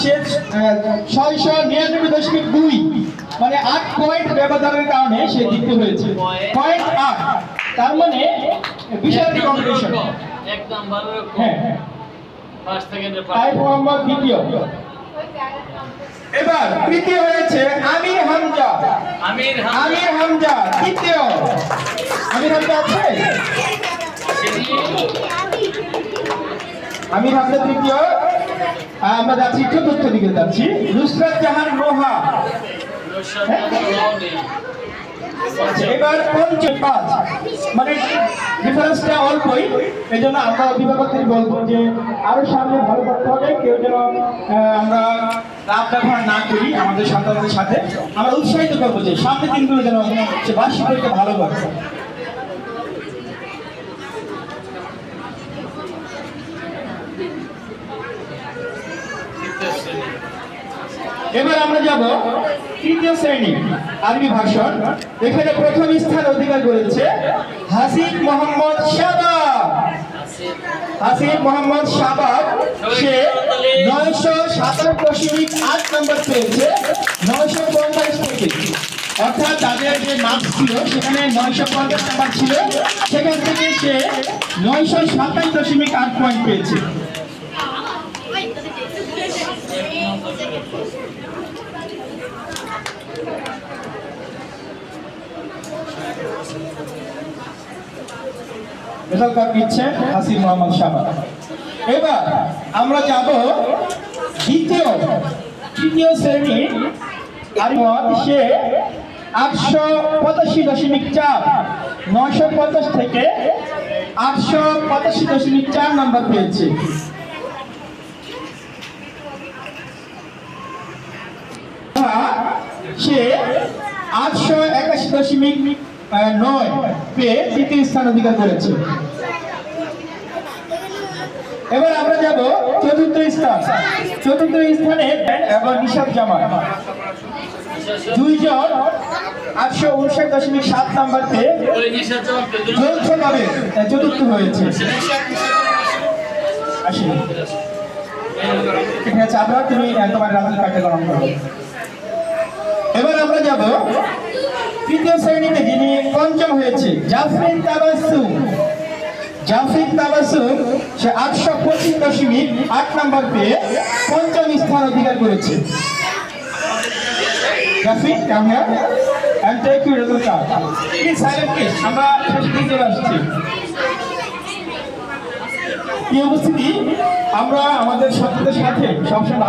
সে 699.2 মানে 8 পয়েন্ট ব্যবধানের কারণে সে দ্বিতীয় হয়েছে। পয়েন্ট 8, তার মানে বিশাল কম্পিটিশন। এক নাম্বার হ্যাঁ, ফার্স্ট সেকেন্ডে তাইফ মোহাম্মদ দ্বিতীয়। এবার তৃতীয় হয়েছে আমির হামজা। আমির হামজা তৃতীয়। আমির হামজা আছে? আমির হামজা তৃতীয়। আমরা যাচ্ছি চতুর্থ দিকে যাচ্ছি। নুসরাত জাহান রোহা। এবার পঞ্চম 5, মানে ডিফারেন্সটা অল্পই, এই জন্য আমরা অভিভাবকদের বলবো যে আরো সামনে ভালো করতে হবে। কেউ যেন আমরা রাত ব্যবহার না করি আমাদের সন্তানদের সাথে। আমরা উৎসাহিত করবো যে সামনের দিনগুলো যেন সে বার্ষিক পরীক্ষা ভালো করে। এবার আমরা যাব তৃতীয় শ্রেণী আরবি ভাষণ। এখানে প্রথম স্থান অধিকার করেছে হাসিব মোহাম্মদ শাবাব। হাসিব মোহাম্মদ শাবাব সে 957.8 নম্বর পেয়েছে 950 থেকে। অর্থাৎ তাদের যে মার্কস ছিল সেখানে 950 নাম্বার ছিল, সেখান থেকে সে 927.8 পয়েন্ট পেয়েছে। রেজাল্ট কার্ড দিচ্ছে হাসিব মোহাম্মদ শাবাব। এবার আমরা যাব তৃতীয় শ্রেণী আরিমত। সে 885.4 950 থেকে 885.4 নম্বর পেয়েছে। সে 881.9 পেয়ে তৃতীয় স্থান অধিকার করেছে। এবার আমরা যাব চতুর্থ স্থানে এবং নিশাদ জামান 2 জন 859.7 নাম্বার পেয়ে যৌথভাবে চতুর্থ হয়েছে। ঠিক আছে, আবার তুমি তোমার রাজনীতি কার্যক্রম করো। এবার আমরা যাব তৃতীয় শ্রেণীতে, যিনি পঞ্চম হয়েছে জাফরিন তাবাসসুম। সে 825.8 নম্বর পেয়ে পঞ্চম স্থান অধিকার করেছে। Jafrin, come here and take your result card. Please silent please, আমরা শেষ দিকে চলে আসছি। এই উপস্থিতি আমরা আমাদের ছাত্রদের সাথে সবসময়